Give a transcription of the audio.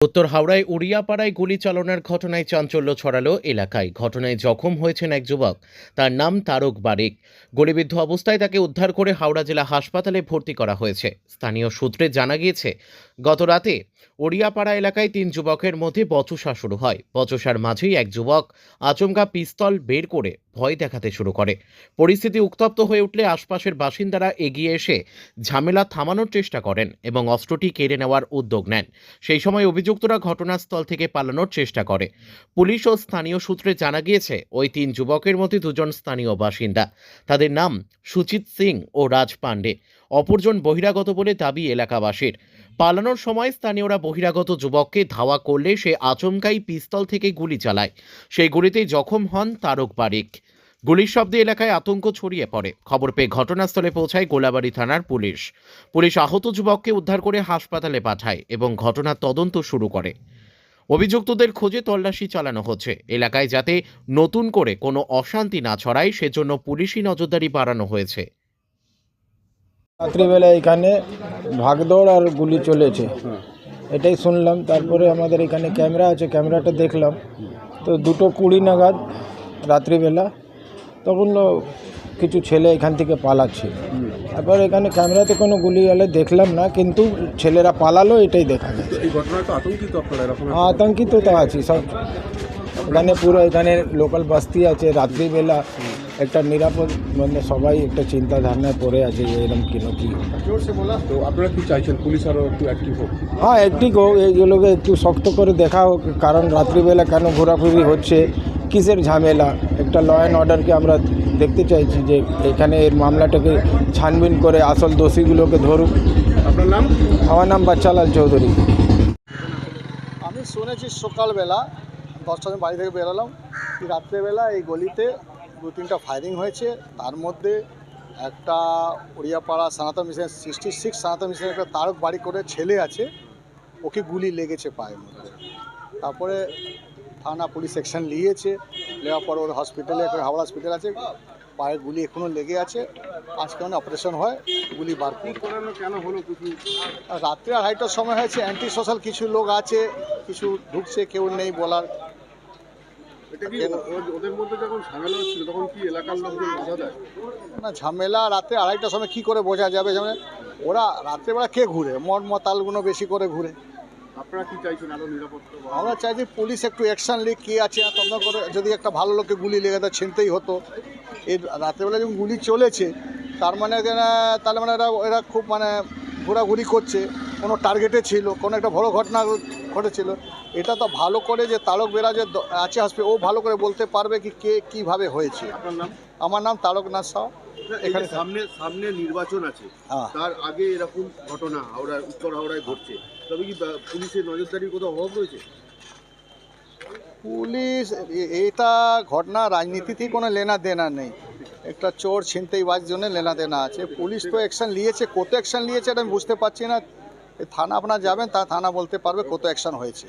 উত্তর হাওড়ায় উড়িয়াপাড়ায় গুলি চালনার ঘটনায় চাঞ্চল্য ছড়ালো এলাকায়। ঘটনায় জখম হয়েছেন এক যুবক, তার নাম তারক বারিক। গুলিবিদ্ধ অবস্থায় তাকে উদ্ধার করে হাওড়া জেলা হাসপাতালে ভর্তি করা হয়েছে। স্থানীয় সূত্রে জানা গিয়েছে, গত রাতে উড়িয়াপাড়া এলাকায় তিন যুবকের মধ্যে বচসা শুরু হয়। বচসার মাঝেই এক যুবক আচমকা পিস্তল বের করে ভয় দেখাতে শুরু করে। পরিস্থিতি উত্তপ্ত হয়ে উঠলে আশপাশের বাসিন্দারা এগিয়ে এসে ঝামেলা থামানোর চেষ্টা করেন এবং অস্ত্রটি কেড়ে নেওয়ার উদ্যোগ নেন। সেই সময় অভিযুক্তরা ঘটনাস্থল থেকে পালানোর চেষ্টা করে। পুলিশ ও স্থানীয় সূত্রে জানা গিয়েছে, ওই তিন যুবকের মধ্যে দুজন স্থানীয় বাসিন্দা। তাদের নাম সুচিত সিং ও রাজ পান্ডে। অপরজন বহিরাগত বলে দাবি এলাকাবাসীর। পালানোর সময় স্থানীয়রা বহিরাগত যুবককে ধাওয়া করলে সে আচমকাই পিস্তল থেকে গুলি চালায়। সেই গুলিতেই জখম হন তারক বারিক। গুলির শব্দে এলাকায় আতঙ্ক ছড়িয়ে পড়ে। খবর পেয়ে ঘটনাস্থলে পৌঁছায় গোলাবাড়ি থানার পুলিশ। পুলিশ আহত যুবককে উদ্ধার করে হাসপাতালে পাঠায় এবং ঘটনার তদন্ত শুরু করে। অভিযুক্তদের খোঁজে তল্লাশি চালানো হচ্ছে। এলাকায় যাতে নতুন করে কোনো অশান্তি না ছড়ায় সেজন্য পুলিশি নজরদারি বাড়ানো হয়েছে। রাত্রিবেলা এখানে ভাগদৌড় আর গুলি চলেছে, এটাই শুনলাম। তারপরে আমাদের এখানে ক্যামেরা আছে, ক্যামেরাটা দেখলাম তো 2:20 নাগাদ রাত্রিবেলা তখন কিছু ছেলে এখান থেকে পালাচ্ছে। তারপর এখানে ক্যামেরাতে কোনো গুলি আলে দেখলাম না, কিন্তু ছেলেরা পালালো এটাই দেখা যায়। এই ঘটনাটা আতঙ্কিত আপনারা এরকম? আতঙ্কিত তো আছি সব। এখানে পুরো এখানে লোকাল বস্তি আছে, রাত্রিবেলা একটা নিরাপদ মানে সবাই একটা চিন্তা ধারণায় পড়ে আছে যে এরকম কি। তো আপনারা কি চাইছেন পুলিশ আরও একটু অ্যাক্টিভ হোক? হ্যাঁ, অ্যাক্টিভ হোক, এইগুলোকে একটু শক্ত করে দেখা হোক। কারণ রাত্রিবেলা কেন ঘোরাঘুরি হচ্ছে, কিসের ঝামেলা, একটা ল অ্যান্ড অর্ডারকে আমরা দেখতে চাইছি যে এখানে এর মামলাটাকে ছানবিন করে আসল দোষীগুলোকে ধরুক। আপনার নাম? আমার নাম বাচ্চালাল চৌধুরী। আমি শুনেছি সকালবেলা 10টার সময় বাড়ি থেকে বেরোলাম, রাত্রেবেলা এই গলিতে 2-3টা ফায়ারিং হয়েছে। তার মধ্যে একটা উড়িয়াপাড়া সনাতন মিশন 66 সনাতন মিশনের একটা তারক বাড়ি করে ছেলে আছে, ওকে গুলি লেগেছে পায়ের মধ্যে। তারপরে থানা পুলিশ অ্যাকশন নিয়েছে, নেওয়ার পর ওর হসপিটালে একটা হাওড়া হসপিটাল আছে, পায়ে গুলি এখনও লেগে আছে। আজকে মানে অপারেশন হয়, গুলি বার করানো কেন হলো কিছু? রাত্রে 2:30টার সময় হয়েছে। অ্যান্টি সোশ্যাল কিছু লোক আছে, কিছু ঢুকছে, কেউ নেই বলার। ওদের মধ্যে যখন ঝামেলা হচ্ছিল তখন কি এলাকার লোকজন বাধা দেয়? না, ঝামেলা রাত্রে 2:30টার সময় কী করে বোঝা যাবে? যেমন ওরা রাত্রেবেলা কে ঘুরে, মতালগুলো বেশি করে ঘুরে। আপনারা কি চাইছেন আরও নিরাপত্তা? আমরা চাইছি পুলিশ একটু অ্যাকশান নিক, কী আছে তদন্ত করে। যদি একটা ভালো লোককে গুলি লেগে তো ছিনতেই হতো। এই রাত্রেবেলা যখন গুলি চলেছে তার মানে তাহলে মানে এরা খুব মানে ঘোরাঘুরি করছে, কোনো টার্গেটে ছিল, কোনো একটা বড় ঘটনা ঘটেছিল। এটা তো ভালো করে যে তারক বেরা যে আছে হসপিটাল, ও ভালো করে বলতে পারবে কি কে কীভাবে হয়েছে। আপনার নাম? আমার নাম তারকনাথ সাউ। এখানে সামনে নির্বাচন আছে, তার আগে এরকম ঘটনা উত্তর হাওড়ায় ঘটছে, তবে কি পুলিশের নজরদারির কোথাও অভাব রয়েছে? পুলিশ এটা ঘটনা রাজনীতিতেই কোনো লেনা দেনা নেই, একটা চোর ছিনতাইবাজ জন্য লেনা দেনা আছে। পুলিশ তো অ্যাকশান নিয়েছে, কত অ্যাকশান নিয়েছে এটা আমি বুঝতে পারছি না। থানা আপনারা যাবেন, তা থানা বলতে পারবে কত অ্যাকশান হয়েছে।